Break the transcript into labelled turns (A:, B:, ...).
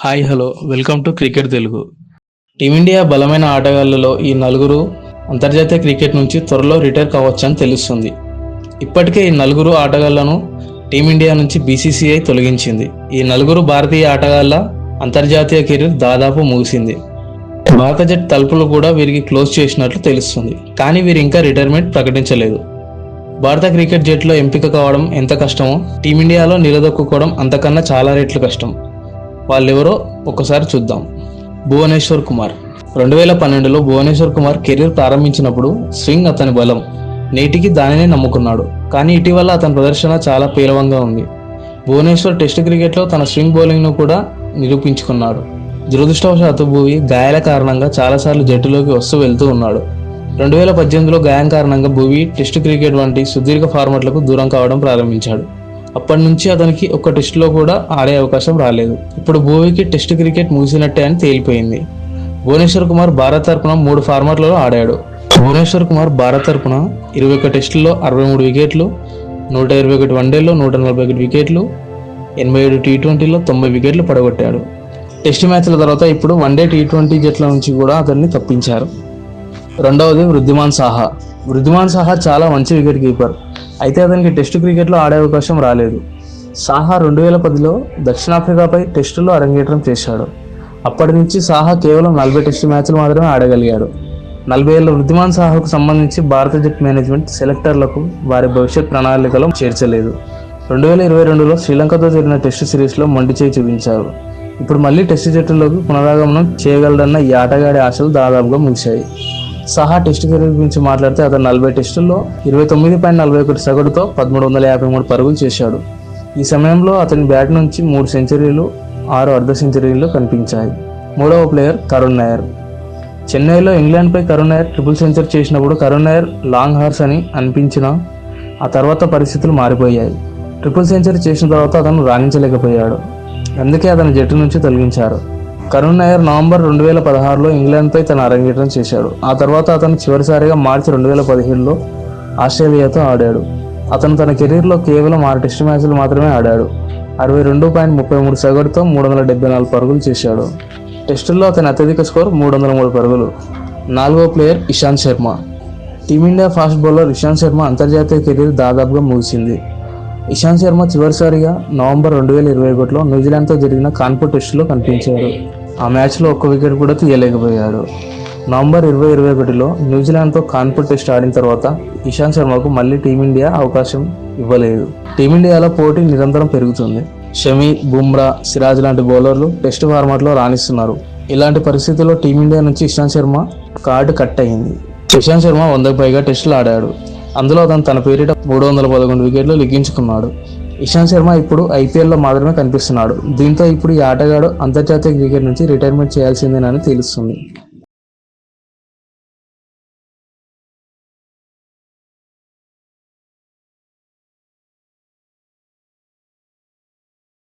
A: Hi hello welcome to cricket Telugu. Team India బలమైన ఆటగాళ్లలో ఈ నలుగురు అంతర్జాతీయ క్రికెట్ నుంచి త్వరలో రిటైర్ కావచ్చని తెలుస్తుంది. ఇప్పటికే ఈ నలుగురు ఆటగాళ్లను టీమిండియా నుంచి బీసీసీఐ తొలగించింది. ఈ నలుగురు భారతీయ ఆటగాళ్ల అంతర్జాతీయ కెరీర్ దాదాపు ముగిసింది. భారత జట్టు తలుపులు కూడా వీరికి క్లోజ్ చేసినట్లు తెలుస్తుంది. కానీ వీరు ఇంకా రిటైర్మెంట్ ప్రకటించలేదు. భారత క్రికెట్ జట్టులో ఎంపిక కావడం ఎంత కష్టమో టీమిండియాలో నిలదొక్కుకోవడం అంతకన్నా చాలా రెట్లు కష్టం. వాళ్ళెవరో ఒక్కసారి చూద్దాం. భువనేశ్వర్ కుమార్. 2012లో భువనేశ్వర్ కుమార్ కెరీర్ ప్రారంభించినప్పుడు స్వింగ్ అతని బలం, నేటికి దానినే నమ్ముకున్నాడు. కానీ ఇటీవల అతని ప్రదర్శన చాలా పేలవంగా ఉంది. భువనేశ్వర్ టెస్ట్ క్రికెట్లో తన స్వింగ్ బౌలింగ్ను కూడా నిరూపించుకున్నాడు. దురదృష్టవశాత్తు భువి గాయాల కారణంగా చాలాసార్లు జట్టులోకి వస్తూ వెళ్తూ ఉన్నాడు. 2018లో గాయం కారణంగా భువి టెస్ట్ క్రికెట్ వంటి సుదీర్ఘ ఫార్మాట్లకు దూరం కావడం ప్రారంభించాడు. అప్పటి నుంచి అతనికి ఒక్క టెస్టులో కూడా ఆడే అవకాశం రాలేదు. ఇప్పుడు భువీకి టెస్ట్ క్రికెట్ ముగిసినట్టే అని తేలిపోయింది. భువనేశ్వర్ కుమార్ భారత్ తరపున 3 ఫార్మాట్లలో ఆడాడు. భువనేశ్వర్ కుమార్ భారత్ తరపున 21 టెస్టుల్లో 63 వికెట్లు, 121 వన్డేల్లో 141 వికెట్లు, 87 టీ20లో 90 వికెట్లు పడగొట్టాడు. టెస్ట్ మ్యాచ్ల తర్వాత ఇప్పుడు వన్డే టీ20 జట్ల నుంచి కూడా అతన్ని తప్పించారు. రెండవది వృద్ధిమాన్ సాహా. వృద్ధిమాన్ సాహా చాలా మంచి వికెట్ కీపర్. అయితే అతనికి టెస్ట్ క్రికెట్లో ఆడే అవకాశం రాలేదు. సాహా 2010లో దక్షిణాఫ్రికాపై టెస్టులో అరంగేట్రం చేశాడు. అప్పటి నుంచి సాహా కేవలం 40 టెస్ట్ మ్యాచ్లు మాత్రమే ఆడగలిగాడు. 40 ఏళ్ల వృద్ధిమాన్ సాహాకు సంబంధించి భారత జట్టు మేనేజ్మెంట్ సెలెక్టర్లకు వారి భవిష్యత్ ప్రణాళికలో చేర్చలేదు. 2022లో శ్రీలంకతో జరిగిన టెస్ట్ సిరీస్లో మొండి చేయి చూపించారు. ఇప్పుడు మళ్ళీ టెస్ట్ జట్టులోకి పునరాగమనం చేయగలడన్న ఈ ఆటగాడి ఆశలు దాదాపుగా ముగిశాయి. సాహా టెస్ట్ కెరీర్ గురించి మాట్లాడితే అతను 40 టెస్టుల్లో 29.41 సగటుతో 1353 పరుగులు చేశాడు. ఈ సమయంలో అతని బ్యాట్ నుంచి 3 సెంచరీలు, 6 అర్ధ సెంచరీలు కనిపించాయి. మూడవ ప్లేయర్ కరుణ్ నాయర్. చెన్నైలో ఇంగ్లాండ్పై కరుణ్ నాయర్ ట్రిపుల్ సెంచరీ చేసినప్పుడు కరుణ్ నాయర్ లాంగ్ హార్స్ అని అనిపించినా ఆ తర్వాత పరిస్థితులు మారిపోయాయి. ట్రిపుల్ సెంచరీ చేసిన తర్వాత అతను రాణించలేకపోయాడు. అందుకే అతని జట్టు నుంచి తొలగించారు. కరుణ్ నాయర్ నవంబర్ 2016లో ఇంగ్లాండ్పై తన అరంగేట్రం చేశాడు. ఆ తర్వాత అతను చివరిసారిగా మార్చి 2017లో ఆస్ట్రేలియాతో ఆడాడు. అతను తన కెరీర్లో కేవలం 6 టెస్ట్ మ్యాచ్లు మాత్రమే ఆడాడు. 62.33 సగటుతో 374 పరుగులు చేశాడు. టెస్టుల్లో అతని అత్యధిక స్కోర్ 303 పరుగులు. నాలుగో player Ishant Sharma. Team India fast bowler Ishant Sharma అంతర్జాతీయ కెరీర్ దాదాపుగా ముగిసింది. ఇషాంత్ శర్మ చివరిసారిగా నవంబర్ 2021లో న్యూజిలాండ్తో జరిగిన కాన్పూర్ టెస్టులో కనిపించాడు. ఆ మ్యాచ్లో ఒక్క వికెట్ కూడా తీయలేకపోయాడు. నవంబర్ 2021లో న్యూజిలాండ్తో కాన్పూర్ టెస్ట్ ఆడిన తర్వాత ఇషాంత్ శర్మకు మళ్ళీ టీమిండియా అవకాశం ఇవ్వలేదు. టీమిండియాలో పోటీ నిరంతరం పెరుగుతుంది. షమి, బుమ్రా, సిరాజ్ లాంటి బౌలర్లు టెస్ట్ ఫార్మాట్లో రాణిస్తున్నారు. ఇలాంటి పరిస్థితుల్లో టీమిండియా నుంచి ఇషాంత్ శర్మ కార్డు కట్ అయింది. ఇషాంత్ శర్మ 100కు పైగా టెస్టులు ఆడాడు. అందులో అతను తన పేరిట 311 వికెట్లు లిఖించుకున్నాడు. ఇషాంత్ శర్మ ఇప్పుడు ఐపీఎల్లో మాత్రమే కనిపిస్తున్నాడు. దీంతో ఇప్పుడు ఈ ఆటగాడు అంతర్జాతీయ క్రికెట్ నుంచి రిటైర్మెంట్ చేయాల్సిందేనని తెలుస్తుంది.